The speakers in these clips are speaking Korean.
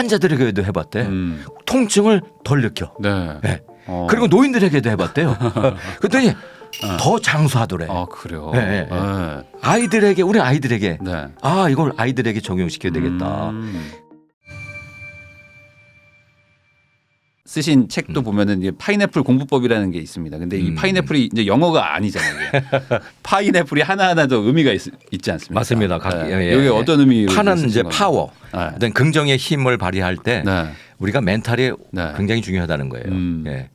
환자들에게도 해봤대. 통증을 덜 느껴. 네. 네. 그리고 노인들에게도 해봤대요. 그랬더니 더 장수하더래. 아 그래요. 네, 네. 아이들에게 우리 아이들에게 네. 아 이걸 아이들에게 적용시켜야 되겠다. 쓰신 책도 보면은 이제 파인애플 공부법이라는 게 있습니다. 근데 이 파인애플이 이제 영어가 아니잖아요. 이게. 파인애플이 하나하나도 의미가 있지 않습니까? 맞습니다. 여기 어떤 의미? 파는 이제 파워, 네. 어떤 긍정의 힘을 발휘할 때 네. 우리가 멘탈이 네. 굉장히 중요하다는 거예요. 예.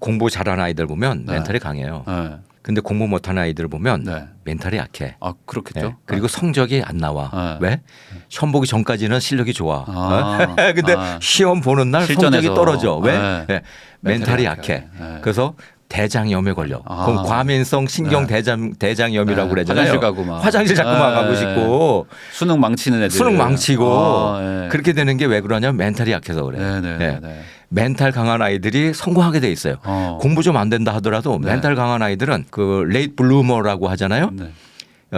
공부 잘하는 아이들 보면 네. 멘탈이 강해요. 네. 근데 공부 못하는 아이들 보면 네. 멘탈이 약해. 아 그렇겠죠. 네. 그리고 성적이 안 나와. 네. 왜? 시험 보기 전까지는 실력이 좋아. 아. 근데 시험 보는 날 실전에서. 성적이 떨어져. 왜? 네. 네. 멘탈이 약해. 네. 그래서 대장염에 걸려. 그럼 과민성 신경 대장염이라고 네. 그러잖아요. 화장실 가고 막. 화장실 자꾸만 가고 싶고 수능 망치는 애들. 수능 망치고 네. 그렇게 되는 게 왜 그러냐면 멘탈이 약해서 그래. 네네. 네. 네. 멘탈 강한 아이들이 성공하게 돼 있어요. 공부 좀 안 된다 하더라도 네. 멘탈 강한 아이들은 그 레이트 블루머라고 하잖아요. 네.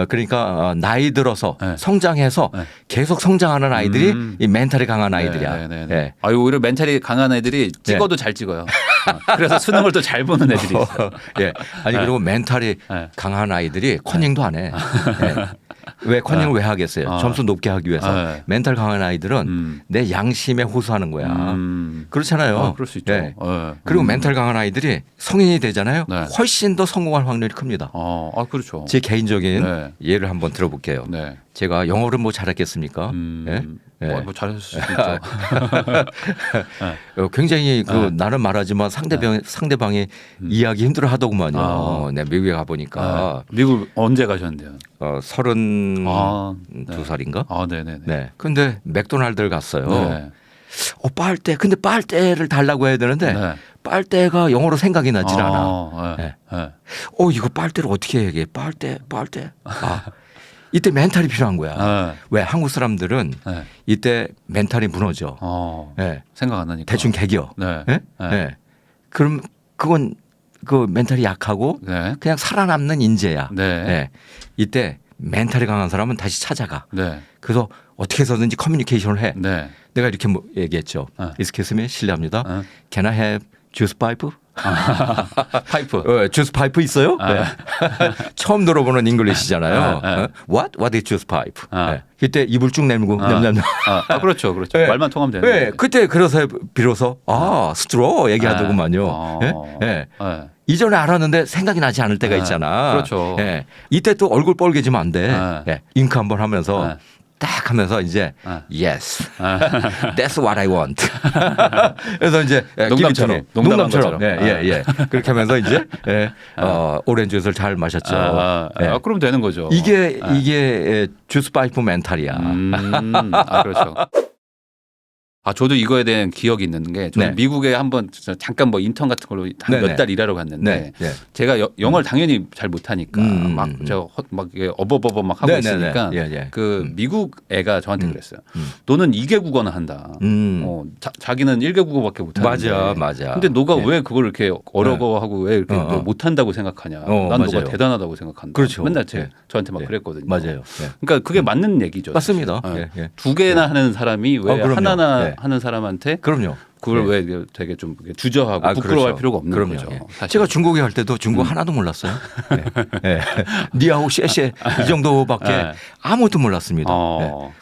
그러니까 나이 들어서 네. 성장해서 네. 계속 성장하는 아이들이 이 멘탈이 강한 아이들이야. 네네네. 네. 아유 오히려 멘탈이 강한 애들이 찍어도 잘 찍어요. 그래서 수능을 또 잘 보는 애들이 있어요. 예. 아니 그리고 멘탈이 네. 강한 아이들이 커닝도 안 해. 네. 왜 커닝을 왜 하겠어요? 점수 높게 하기 위해서. 네. 멘탈 강한 아이들은 내 양심에 호소하는 거야. 그렇잖아요. 그럴 수 있죠. 네. 그리고 멘탈 강한 아이들이 성인이 되잖아요. 네. 훨씬 더 성공할 확률이 큽니다. 아 그렇죠. 제 개인적인 네. 예를 한번 들어볼게요. 네. 제가 영어를 뭐 잘했겠습니까? 예? 예. 뭐 잘했을 수도 있죠. 굉장히 그 나는 말하지만 상대방이 이해하기 힘들어 하더구만요. 네, 미국에 가보니까. 미국 언제 가셨는데요? 32살인가? 아, 네네네. 네. 근데 맥도날드를 갔어요. 네. 빨대. 근데 빨대를 달라고 해야 되는데 네. 빨대가 영어로 생각이 나질 않아. 네. 네. 이거 빨대를 어떻게 얘기해? 빨대. 이때 멘탈이 필요한 거야. 네. 왜 한국 사람들은 네. 이때 멘탈이 무너져. 네. 생각 안 나니까. 대충 개겨. 네. 네? 네. 네. 그럼 그건 그 멘탈이 약하고 네. 그냥 살아남는 인재야. 네. 네. 이때 멘탈이 강한 사람은 다시 찾아가. 네. 그래서 어떻게 해서든지 커뮤니케이션을 해. 네. 내가 이렇게 얘기했죠. Excuse me, 실례합니다. Can I have juice pipe? 파이프. 주스 파이프 있어요? 네. 처음 들어보는 잉글리시잖아요. What is juice pipe? 네. 그때 입을 쭉 내밀고 그렇죠. 그렇죠. 네. 말만 통하면 되는데. 네. 그때 그래서 비로소 스트로 얘기하더구만요. 네. 네. 이전에 알았는데 생각이 나지 않을 때가 있잖아. 그렇죠. 네. 이때 또 얼굴 뻘개지면 안 돼. 네. 잉크 한번 하면서 딱 하면서 이제 yes, that's what I want. 그래서 이제 농담처럼 예. 그렇게 하면서 이제 오렌지 주스를 잘 마셨죠. 그럼 되는 거죠. 이게 주스 파이프 멘탈이야. 그렇죠. 저도 이거에 대한 기억이 있는 게 저는 미국에 한번 잠깐 뭐 인턴 같은 걸로 몇 달 일하러 갔는데 제가 영어를 당연히 잘 못하니까 막 어버버버 막 하고 있으니까 그 미국 애가 저한테 그랬어요. 너는 2개 국어나 한다. 자기는 1개 국어밖에 못하는데. 맞아. 근데 너가 왜 그걸 이렇게 어려워하고 왜 이렇게 너 못한다고 생각하냐. 난 너가 대단하다고 생각한다. 그렇죠. 맨날 저한테 막 그랬거든요. 맞아요. 그러니까 그게 맞는 얘기죠. 맞습니다. 두 개나 하는 사람이 왜 하나나 하는 사람한테 그럼요. 그걸 왜 되게 좀 주저하고 부끄러워할 그렇죠. 필요가 없는 거죠. 제가 중국에 갈 때도 중국 하나도 몰랐어요. 니하오 쉐쉐 이 정도밖에 아무것도 몰랐습니다.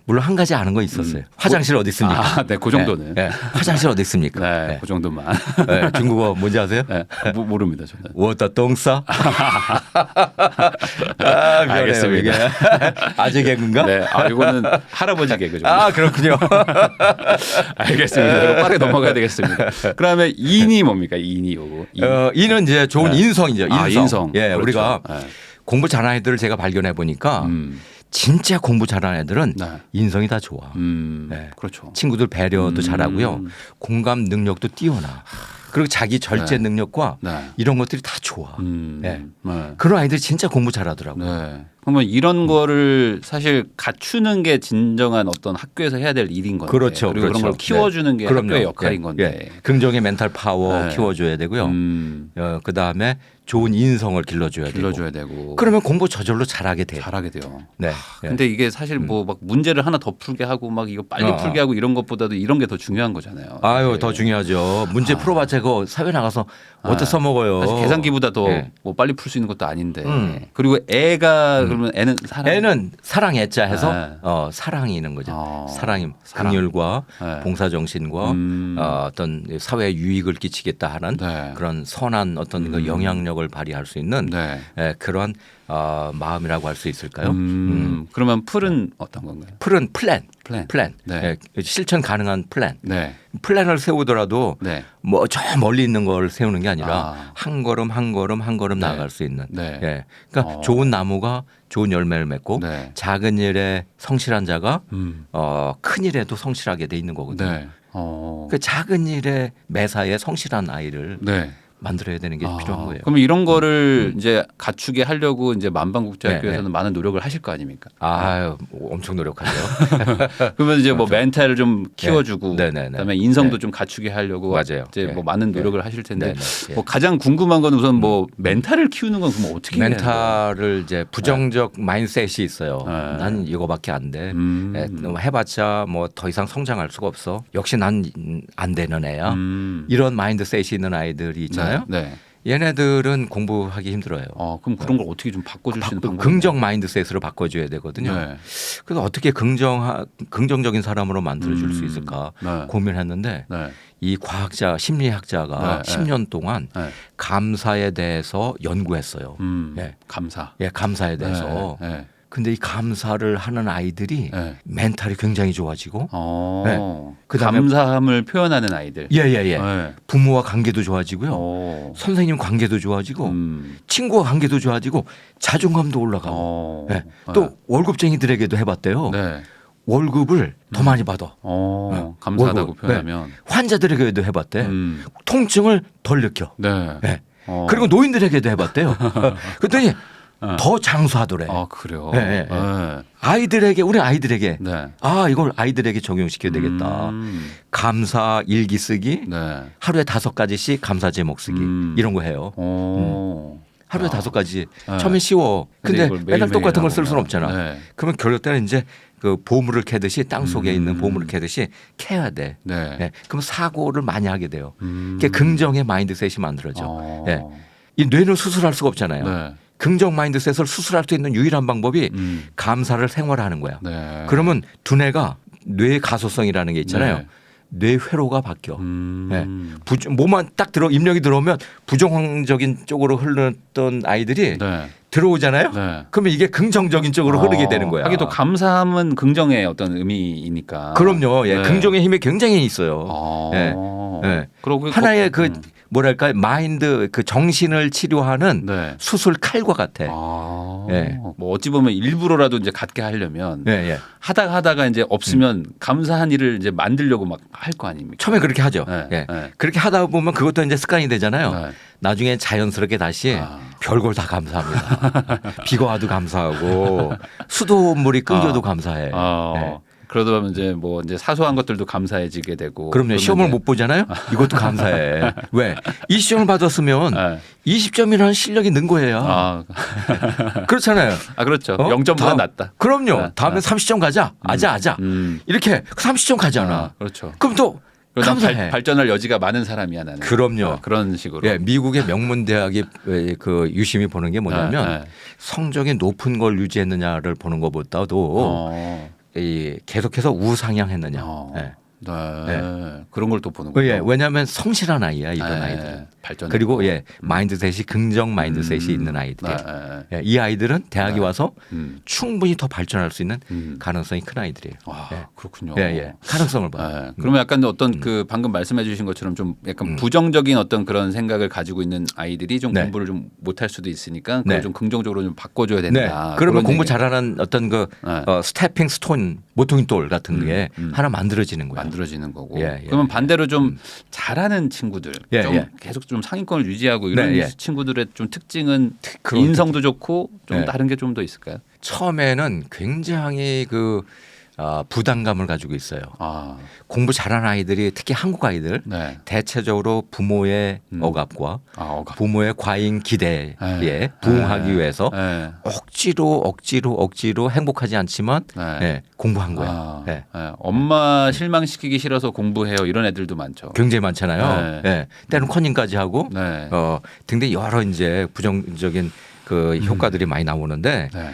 물론 한 가지 아는 거 있었어요. 화장실 어디 있습니까? 네, 그 정도는. 화장실 어디 있습니까? 네, 그 정도만. 중국어 뭔지 아세요? 모릅니다, 저는. 워터 똥싸? 알겠습니다. 아재 개그인가? 네, 이거는 할아버지 개그죠. 그렇군요. 알겠습니다. 빠르게 넘어가야 되겠습니다. 그러면 인이 뭡니까? 인이 요거. 인은 이제 좋은 인성이죠. 인성. 그렇죠. 우리가 공부 잘하는 애들을 제가 발견해 보니까 진짜 공부 잘하는 애들은 인성이 다 좋아. 그렇죠. 친구들 배려도 잘하고요. 공감 능력도 뛰어나. 그리고 자기 절제 능력과 이런 것들이 다 좋아. 그런 아이들이 진짜 공부 잘하더라고요. 그러면 이런 거를 사실 갖추는 게 진정한 어떤 학교에서 해야 될 일인 건데. 그렇죠. 그리고 그렇죠. 그런 걸 키워주는 게 그럼요. 학교의 역할인 예. 건데. 예. 긍정의 멘탈 파워 네. 키워줘야 되고요. 그다음에 좋은 인성을 길러줘야 되고. 그러면 공부 저절로 잘하게 돼요. 잘하게 돼요. 네. 근데 이게 사실 뭐 막 문제를 하나 더 풀게 하고 막 이거 빨리 풀게 하고 이런 것보다도 이런 게 더 중요한 거잖아요. 아유, 사실. 더 중요하죠. 문제 풀어봤자 그거 사회 나가서 어떻게 써먹어요. 사실 계산기보다 더 뭐 빨리 풀 수 있는 것도 아닌데. 그리고 애가 그러면 애는 사랑 애자 해서 사랑이 있는 거죠. 사랑이 긍휼과 봉사정신과 어떤 사회 유익을 끼치겠다 하는 그런 선한 어떤 그 영향력을 발휘할 수 있는 그런 마음이라고 할 수 있을까요? 그러면 풀은 어떤 건가요? 풀은 플랜. 네. 실천 가능한 플랜. 네. 플랜을 세우더라도 네. 뭐 저 멀리 있는 걸 세우는 게 아니라 한 걸음 한 걸음 나아갈 수 있는. 네. 그러니까 좋은 나무가 좋은 열매를 맺고 작은 일에 성실한 자가 큰 일에도 성실하게 돼 있는 거거든요. 그 작은 일에 매사에 성실한 아이를 만들어야 되는 게 필요한 거예요. 그러면 이런 거를 이제 갖추게 하려고 이제 만방국제학교에서는 많은 노력을 하실 거 아닙니까? 아유, 엄청 노력하죠. 그러면 이제 뭐 멘탈을 좀 키워주고, 그다음에 인성도 좀 갖추게 하려고 맞아요. 이제 뭐 많은 노력을 하실 텐데, 뭐 가장 궁금한 건 우선 뭐 멘탈을 키우는 건 그럼 어떻게 해야 돼요? 멘탈을 이제 부정적 마인드셋이 있어요. 난 이거밖에 안 돼. 해봤자 뭐 더 이상 성장할 수가 없어. 역시 난 안 되는 애야. 이런 마인드셋이 있는 아이들이 있잖아요. 얘네들은 공부하기 힘들어요. 그럼 그런 걸 어떻게 좀 바꿔줄 수 있는 방법이 긍정 마인드셋으로 바꿔줘야 되거든요. 그래서 어떻게 긍정적인 사람으로 만들어줄 수 있을까 고민했는데 이 과학자 심리학자가 10년 동안 감사에 대해서 연구했어요. 감사에 대해서. 근데 이 감사를 하는 아이들이 멘탈이 굉장히 좋아지고 그다음에 감사함을 표현하는 아이들. 부모와 관계도 좋아지고요. 선생님 관계도 좋아지고 친구와 관계도 좋아지고 자존감도 올라가고 또 월급쟁이들에게도 해봤대요. 월급을 더 많이 받아. 감사하다고 월급. 표현하면. 환자들에게도 해봤대. 통증을 덜 느껴. 그리고 노인들에게도 해봤대요. 그랬더니 더 장수하더래. 그래요? 우리 아이들에게 이걸 아이들에게 적용시켜야 되겠다. 감사 일기 쓰기, 하루에 5가지씩 감사 제목 쓰기 이런 거 해요. 하루에 5가지. 처음엔 쉬워. 근데 맨날 똑같은 걸 쓸 수는 없잖아. 그러면 결국 때는 이제 그 보물을 캐듯이 땅 속에 있는 보물을 캐듯이 캐야 돼. 그럼 사고를 많이 하게 돼요. 그게 긍정의 마인드셋이 만들어져. 이 뇌는 수술할 수가 없잖아요. 긍정 마인드셋을 수술할 수 있는 유일한 방법이 감사를 생활화하는 거야. 그러면 두뇌가 뇌 가소성이라는 게 있잖아요. 뇌 회로가 바뀌어. 뭐만 딱 입력이 들어오면 부정적인 쪽으로 흘렀던 아이들이 들어오잖아요. 그러면 이게 긍정적인 쪽으로 흐르게 되는 거야. 하긴 또 감사함은 긍정의 어떤 의미이니까. 그럼요. 긍정의 힘이 굉장히 있어요. 그리고 하나의 뭐랄까 마인드 그 정신을 치료하는 수술 칼과 같아. 뭐 어찌 보면 일부러라도 이제 갖게 하려면 하다가 이제 없으면 감사한 일을 이제 만들려고 막 할 거 아닙니까? 처음에 그렇게 하죠. 그렇게 하다 보면 그것도 이제 습관이 되잖아요. 나중에 자연스럽게 다시 별걸 다 감사합니다. 비가 와도 감사하고 수돗물이 끊겨도 감사해. 그러다 보면 이제 사소한 것들도 감사해지게 되고. 그럼요. 시험을 못 보잖아요. 이것도 감사해. 왜? 이 시험을 받았으면 20점이라는 실력이 는 거예요. 그렇잖아요. 그렇죠. 0점보다 낫다. 그럼요. 다음에 30점 가자. 아자. 이렇게 30점 가잖아. 그렇죠. 그럼 또 감사해. 발전할 여지가 많은 사람이야 나는. 그럼요. 그런 식으로. 미국의 명문 대학이 그 유심히 보는 게 뭐냐면 성적이 높은 걸 유지했느냐를 보는 것보다도 계속해서 우상향했느냐. 그런 걸 또 보는 거예요. 왜냐하면 성실한 아이야 이런 아이들은. 그리고 마인드셋이 긍정 마인드셋이 있는 아이들이에요. 이 아이들은 대학에 와서 충분히 더 발전할 수 있는 가능성이 큰 아이들이에요. 그렇군요. 가능성을 봐요. 그러면 약간 어떤 그 방금 말씀해 주신 것처럼 좀 약간 부정적인 어떤 그런 생각을 가지고 있는 아이들이 좀 공부를 좀 못할 수도 있으니까 그걸 좀 긍정적으로 좀 바꿔줘야 된다. 그러면 공부 잘하는 어떤 그 스태핑 스톤 모퉁이 돌 같은 게 하나 만들어지는 거예요. 만들어지는 거고. 그러면 반대로 좀 잘하는 친구들 좀 계속 좀 좀 상위권을 유지하고 이런 네, 예. 친구들의 좀 특징은 그런 인성도 좋고 좀 네. 다른 게 좀 더 있을까요? 처음에는 굉장히 부담감을 가지고 있어요. 아, 공부 잘하는 아이들이 특히 한국 아이들 네. 대체적으로 부모의 억압과 억압. 부모의 과잉 기대에 네. 부응하기 네. 위해서 네. 억지로 행복하지 않지만 네. 공부한 거야. 아, 네. 엄마 실망시키기 싫어서 공부해요. 이런 애들도 많죠. 굉장히 많잖아요. 네. 때는 커닝까지 하고 네. 등등 여러 이제 부정적인 그 효과들이 많이 나오는데 네.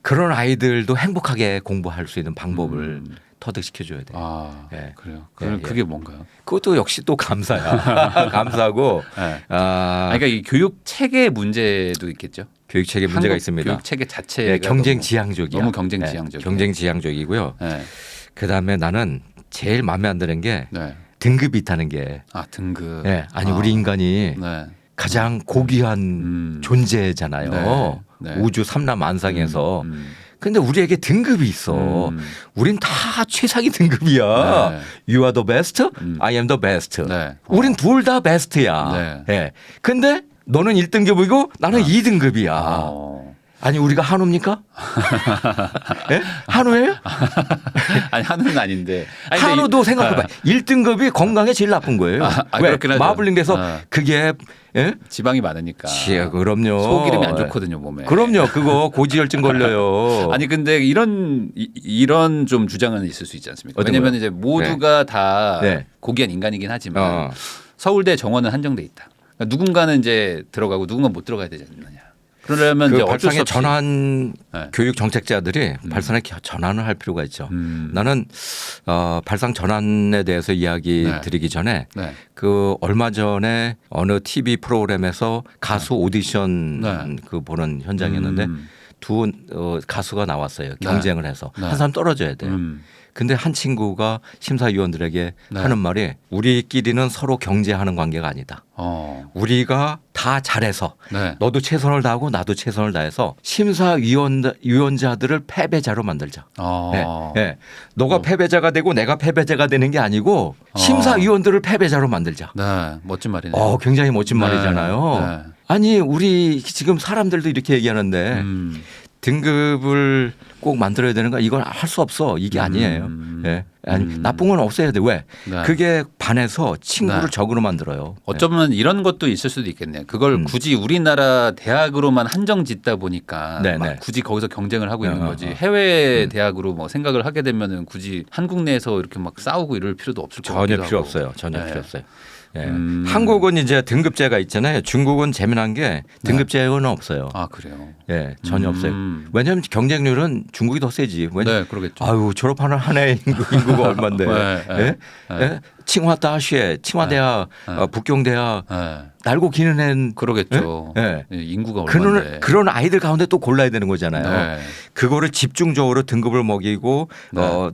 그런 아이들도 행복하게 공부할 수 있는 방법을 터득시켜줘야 돼요. 아, 예. 그래요. 그게 뭔가요? 그것도 역시 또 감사야. 감사하고 네. 그러니까 이 교육 체계 문제도 있겠죠. 교육 체계 문제가 있습니다. 교육 체계 자체가 경쟁 지향적이야. 너무 경쟁 지향적. 경쟁 지향적이고요. 네. 그다음에 나는 제일 마음에 안 드는 게 네. 등급이 있다는 게. 등급. 아니 우리 인간이 네. 가장 고귀한 존재잖아요. 네. 우주 삼라만상에서. 근데 우리에게 등급이 있어. 우린 다 최상위 등급이야. 네. You are the best, I am the best. 네. 우린 둘 다 베스트야. 네. 근데 너는 1등급이고 나는 2등급이야. 아니 우리가 한우입니까? 한우예요? 아니 한우는 아닌데. 한우도 생각해봐. 1등급이 건강에 제일 나쁜 거예요. 왜? 그렇긴 하죠. 마블링에서 그게 지방이 많으니까. 그럼요. 소기름이 안 좋거든요 몸에. 그럼요. 그거 고지혈증 걸려요. 아니 근데 이런 좀 주장은 있을 수 있지 않습니까? 왜냐하면 이제 모두가 다 고귀한 인간이긴 하지만 서울대 정원은 한정돼 있다. 그러니까 누군가는 이제 들어가고 누군가는 못 들어가야 되지 않느냐. 그러려면 이제 어쩔 수 없이 전환 교육 정책자들이 발상에 전환을 할 필요가 있죠. 나는 발상 전환에 대해서 이야기 드리기 전에 그 얼마 전에 어느 TV 프로그램에서 가수 오디션 그 보는 현장이었는데 두 가수가 나왔어요. 경쟁을 해서 한 사람 떨어져야 돼요. 근데 한 친구가 심사위원들에게 하는 말이 우리끼리는 서로 경쟁하는 관계가 아니다. 우리가 다 잘해서 너도 최선을 다하고 나도 최선을 다해서 심사위원자들을 패배자로 만들자. 너가 패배자가 되고 내가 패배자가 되는 게 아니고 심사위원들을 패배자로 만들자. 네, 멋진 말이네요. 굉장히 멋진 말이잖아요. 아니 우리 지금 사람들도 이렇게 얘기하는데 등급을 꼭 만들어야 되는 거 이건 할 수 없어. 이게 아니에요. 아니, 나쁜 건 없어야 돼. 왜? 그게 반해서 친구를 적으로 만들어요. 어쩌면 이런 것도 있을 수도 있겠네요. 그걸 굳이 우리나라 대학으로만 한정 짓다 보니까 막 굳이 거기서 경쟁을 하고 있는 거지. 해외 대학으로 뭐 생각을 하게 되면은 굳이 한국 내에서 이렇게 막 싸우고 이럴 필요도 없을 것 같기도 전혀 필요 하고. 없어요. 전혀 필요 없어요. 한국은 이제 등급제가 있잖아요. 중국은 재미난 게 등급제는 없어요. 그래요? 전혀 없어요. 왜냐하면 경쟁률은 중국이 더 세지. 그러겠죠. 아유 졸업하는 한 해 인구가 얼마인데. 칭화다시에 칭화대학, 북경대학 날고 기는 애는 그러겠죠. 인구가 얼마인데. 그런 아이들 가운데 또 골라야 되는 거잖아요. 그거를 집중적으로 등급을 먹이고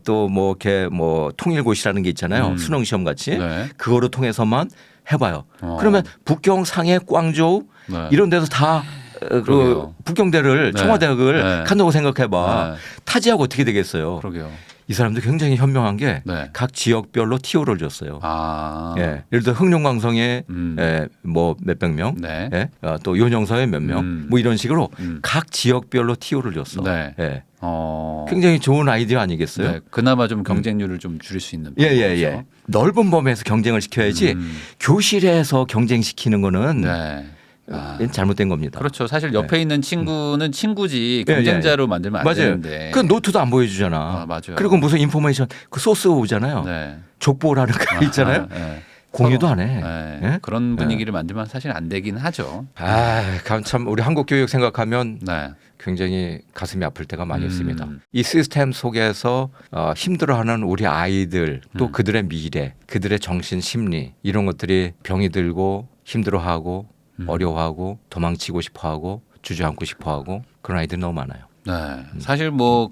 또 뭐 이렇게 뭐 통일고시라는 게 있잖아요. 수능 시험 같이 그거를 통해서만 해봐요. 그러면 북경, 상해, 광저우 이런 데서 다 그 북경대를 청와대학을 간다고 생각해봐. 타지하고 어떻게 되겠어요? 그러게요. 이 사람도 굉장히 현명한 게 각 지역별로 티오를 줬어요. 예를 들어 흥룡강성에 뭐 몇백 명, 또 요령서에 몇 명, 뭐 이런 식으로 각 지역별로 티오를 줬어. 굉장히 좋은 아이디어 아니겠어요? 그나마 좀 경쟁률을 좀 줄일 수 있는. 넓은 범위에서 경쟁을 시켜야지 교실에서 경쟁시키는 거는 잘못된 겁니다. 그렇죠. 사실 옆에 있는 친구는 친구지 경쟁자로 만들면 안 되는데. 그 노트도 안 보여주잖아. 맞아요. 그리고 무슨 인포메이션 그 소스 오잖아요. 족보라는 거 있잖아요. 공유도 안 해. 그런 분위기를 만들면 사실 안 되긴 하죠. 참 우리 한국 교육 생각하면 굉장히 가슴이 아플 때가 많이 있습니다. 이 시스템 속에서 힘들어하는 우리 아이들 또 그들의 미래, 그들의 정신 심리 이런 것들이 병이 들고 힘들어하고 어려워하고 도망치고 싶어하고 주저앉고 싶어하고 그런 아이들이 너무 많아요. 사실 뭐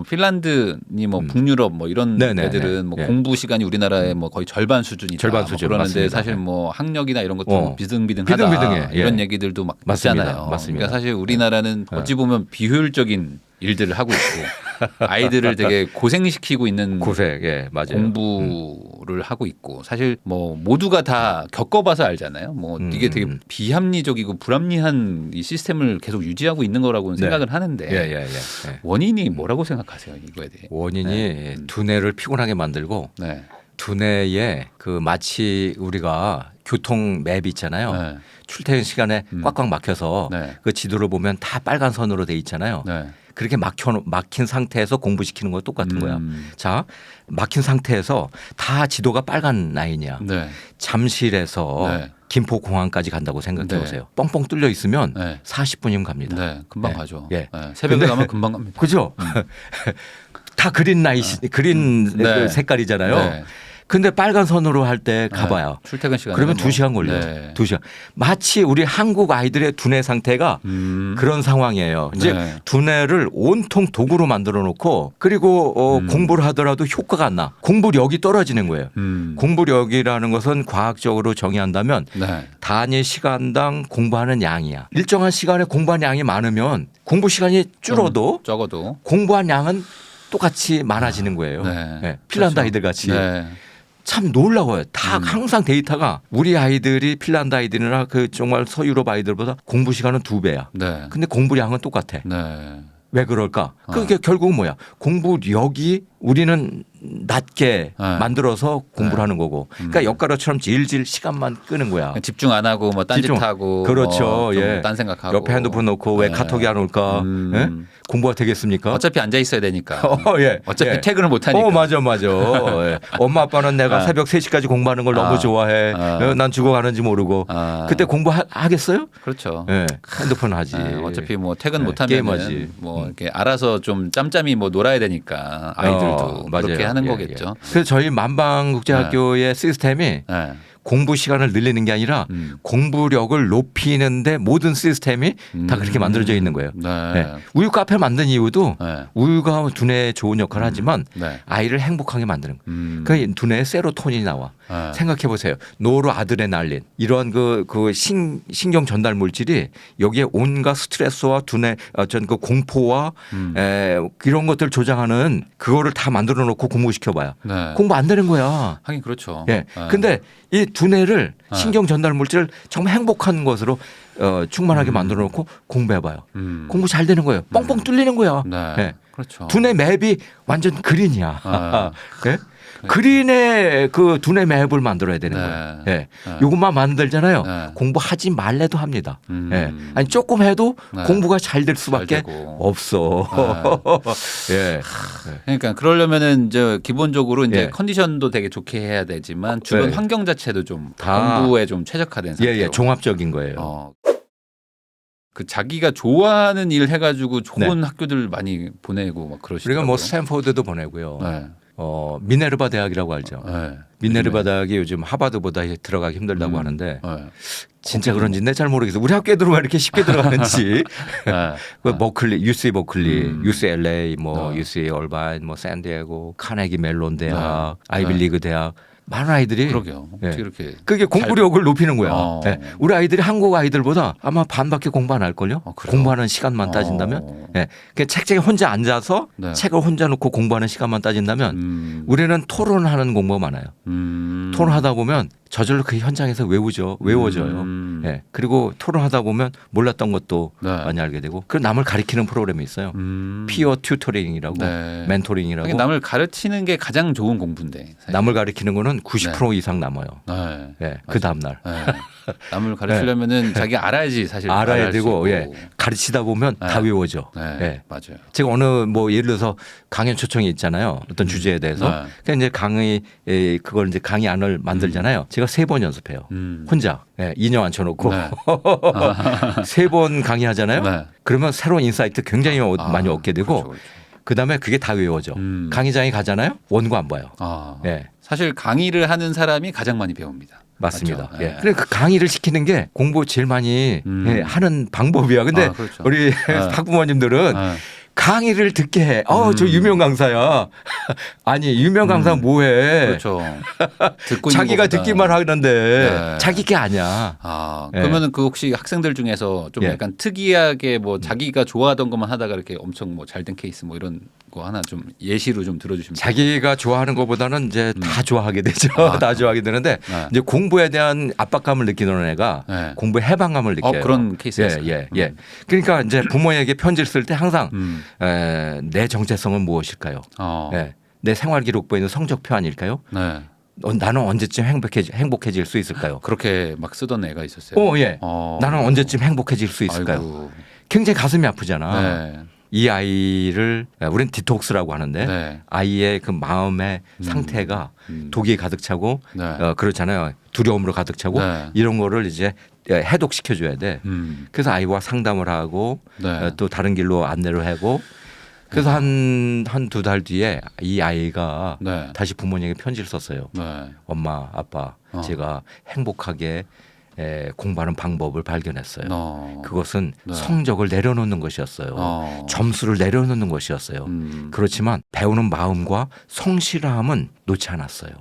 핀란드니 뭐 북유럽 뭐 이런 애들은 뭐 공부 시간이 우리나라의 뭐 거의 절반 수준이다. 뭐 그러는데 맞습니다. 사실 뭐 학력이나 이런 것도 비등비등하다. 이런 얘기들도 막 있잖아요. 맞습니다. 그러니까 사실 우리나라는 어찌 보면 비효율적인 일들을 하고 있고 아이들을 되게 고생시키고 있는 고생, 예, 맞아요. 공부를 하고 있고 사실 뭐 모두가 다 겪어봐서 알잖아요. 뭐 이게 되게 비합리적이고 불합리한 이 시스템을 계속 유지하고 있는 거라고 네. 생각을 하는데 예. 원인이 뭐라고 생각하세요 이거에 대해? 원인이 두뇌를 피곤하게 만들고 네. 두뇌에 그 마치 우리가 교통 맵 있잖아요. 네. 출퇴근 시간에 꽉꽉 막혀서 네. 그 지도를 보면 다 빨간 선으로 돼 있잖아요. 네. 그렇게 막힌 상태에서 공부시키는 거 똑같은 거야. 자, 막힌 상태에서 다 지도가 빨간 라인이야. 네. 잠실에서 네. 김포공항까지 간다고 생각해 네. 보세요. 뻥뻥 뚫려 있으면 네. 40분이면 갑니다. 네. 금방 네. 가죠. 예. 네. 새벽에 근데- 가면 금방 갑니다. 그죠? 다 그린 라인, 그린 네. 색깔이잖아요. 네. 근데 빨간 선으로 할 때 가봐요. 출퇴근 시간에 그러면 2시간 걸려요. 네. 2시간. 마치 우리 한국 아이들의 두뇌 상태가 그런 상황이에요. 이제 네. 두뇌를 온통 도구로 만들어 놓고 그리고 공부를 하더라도 효과가 안 나. 공부력이 떨어지는 거예요. 공부력이라는 것은 과학적으로 정의한다면 네. 단위 시간당 공부하는 양이야. 일정한 시간에 공부한 양이 많으면 공부 시간이 줄어도 적어도 공부한 양은 똑같이 많아지는 거예요. 네. 네. 핀란드 그렇죠. 아이들 같이. 네. 참 놀라워요. 다 항상 데이터가 우리 아이들이 핀란드 아이들이나 그 정말 서유럽 아이들보다 공부 시간은 2배야. 네. 근데 공부량은 똑같아. 네. 왜 그럴까? 그게 결국은 뭐야? 공부력이 우리는 낮게 네. 만들어서 공부를 하는 거고. 그러니까 엿가루처럼 질질 시간만 끄는 거야. 집중 안 하고 뭐 딴짓하고 그렇죠. 예. 딴 생각하고 옆에 핸드폰 놓고 왜 네. 카톡이 안 올까? 예? 공부가 되겠습니까? 어차피 앉아 있어야 되니까. 예. 어차피 예. 퇴근을 못 하니까. 맞아. 예. 엄마 아빠는 내가 새벽 3시까지 공부하는 걸 너무 좋아해. 난 죽어가는지 모르고. 그때 공부하겠어요? 그렇죠. 예. 핸드폰 하지. 네, 어차피 뭐 퇴근 네, 못 하면 게임하지. 뭐 이렇게 알아서 좀 짬짬이 뭐 놀아야 되니까 아이들도 맞아요. 그렇게 하는 예, 거겠죠. 예. 그래서 저희 만방국제학교의 시스템이 네. 공부 시간을 늘리는 게 아니라 공부력을 높이는데 모든 시스템이 다 그렇게 만들어져 있는 거예요. 네. 네. 우유 카페 만든 이유도 네. 우유가 두뇌에 좋은 역할을 하지만 네. 아이를 행복하게 만드는 거예요. 그 두뇌에 세로토닌이 나와. 네. 생각해 보세요. 노르 아드레날린 이런 그 신경 전달 물질이 여기에 온갖 스트레스와 두뇌 어떤 그 공포와 이런 것들 조장하는 그거를 다 만들어 놓고 공부시켜 봐요. 네. 공부 안 되는 거야. 하긴 그렇죠. 예. 네. 근데 이 두뇌를 신경 전달 물질을 정말 행복한 것으로 충만하게 만들어 놓고 공부해 봐요. 공부 잘 되는 거예요. 뻥뻥 뚫리는 거야. 네. 예. 그렇죠. 두뇌 맵이 완전 그린이야. 아. 예? 그린의 그 두뇌 맵을 만들어야 되는 네. 거예요. 예. 네. 이것만 만들잖아요. 네. 공부하지 말래도 합니다. 예. 아니 조금 해도 네. 공부가 잘 될 수밖에 되고. 없어. 예. 그러니까 그러려면은 이제 기본적으로 이제 예. 컨디션도 되게 좋게 해야 되지만 주변 네. 환경 자체도 좀 다. 공부에 좀 최적화된 상태로. 예, 종합적인 거예요. 그 자기가 좋아하는 일 해가지고 좋은 학교들 많이 보내고 막 그러시더라고요. 우리가 뭐 스탠포드도 보내고요. 네. 미네르바 대학이라고 알죠. 네. 미네르바 대학이 요즘 하버드보다 들어가기 힘들다고 하는데 네. 진짜 그런지 내 잘 모르겠어. 우리 학교에 들어가 이렇게 쉽게 들어가는지. 네. 그 버클리, UC 버클리, UCLA, 뭐 UC 얼바인, 뭐 샌디에고, 카네기 멜론 대학, 아이빌리그 대학 많은 아이들이 그러게요. 예. 어떻게 이렇게 그게 공부력을 높이는 거야. 어. 예. 우리 아이들이 한국 아이들보다 아마 반밖에 공부 안 할걸요. 그래요? 공부하는 시간만 따진다면. 예. 그 책장에 혼자 앉아서 네. 책을 혼자 놓고 공부하는 시간만 따진다면 우리는 토론하는 공부가 많아요. 토론하다 보면 저절로 그 현장에서 외워져요. 예. 그리고 토론하다 보면 몰랐던 것도 네. 많이 알게 되고 그 남을 가리키는 프로그램이 있어요. 피어 튜터링이라고 네. 멘토링이라고 하긴 남을 가르치는 게 가장 좋은 공부인데 사실. 남을 가리키는 거는 90% 이상 남아요. 네. 예. 그 다음 날. 네. 남을 가르치려면은 자기가 알아야지 사실 알아야 말할 수 되고 있고. 예. 가르치다 보면 다 외워져. 네. 예. 맞아요. 제가 어느 뭐 예를 들어서 강연 초청이 있잖아요. 어떤 주제에 대해서. 네. 그러니까 이제 그걸 이제 강의안을 만들잖아요. 제가 3번 연습해요. 혼자. 예. 인형 앉혀놓고 네. 3번 강의하잖아요. 네. 그러면 새로운 인사이트 굉장히 많이 얻게 되고 그렇죠, 그렇죠. 그다음에 그게 다 외워져. 강의장에 가잖아요. 원고 안 봐요. 예. 사실 강의를 하는 사람이 가장 많이 배웁니다. 맞습니다. 맞죠? 예. 네. 그래 그 강의를 시키는 게 공부 제일 많이 하는 방법이야. 근데 그렇죠. 우리 학부모님들은 네. 강의를 듣게 해. 저 유명 강사야. 아니 유명 강사 뭐해? 그렇죠. 듣고 자기가 있는 것보다. 듣기만 하는데 네. 자기 게 아니야. 그러면은 그 혹시 학생들 중에서 좀 약간 특이하게 뭐 자기가 좋아하던 것만 하다가 이렇게 엄청 뭐 잘된 케이스 뭐 이런 거 하나 좀 예시로 좀 들어주시면. 자기가 좋아하는 것보다는 이제 다 좋아하게 되죠. 다 좋아하게 되는데 이제 공부에 대한 압박감을 느끼는 애가 공부에 해방감을 느껴요. 그런 케이스였어요. 예. 그러니까 이제 부모에게 편지를 쓸 때 항상 내 정체성은 무엇일까요? 내 생활 기록부에 있는 성적표 아닐까요? 네. 나는 언제쯤 행복해질 수 있을까요? 그렇게 막 쓰던 애가 있었어요. 예. 나는 언제쯤 행복해질 수 있을까요? 아이고. 굉장히 가슴이 아프잖아. 네. 이 아이를 우리는 디톡스라고 하는데 네. 아이의 그 마음의 상태가 독이 가득 차고 그렇잖아요. 두려움으로 가득 차고 이런 거를 이제 해독시켜 줘야 돼. 그래서 아이와 상담을 하고 또 다른 길로 안내를 하고 그래서 한 두 달 뒤에 이 아이가 다시 부모님에게 편지를 썼어요. 엄마, 아빠, 제가 행복하게 공부하는 방법을 발견했어요. 그것은 성적을 내려놓는 것이었어요. 점수를 내려놓는 것이었어요. 그렇지만 배우는 마음과 성실함은 놓지 않았어요.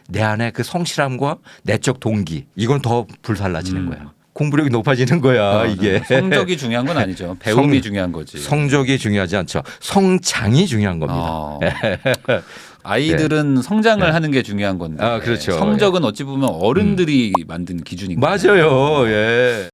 내 안에 그 성실함과 내적 동기 이건 더 불살라지는 거야. 공부력이 높아지는 거야 이게. 성적이 중요한 건 아니죠. 배움이 중요한 거지. 성적이 중요하지 않죠. 성장이 중요한 겁니다. 아이들은 성장을 하는 게 중요한 건데 그렇죠. 성적은 어찌 보면 어른들이 만든 기준인 거예요. 맞아요. 예.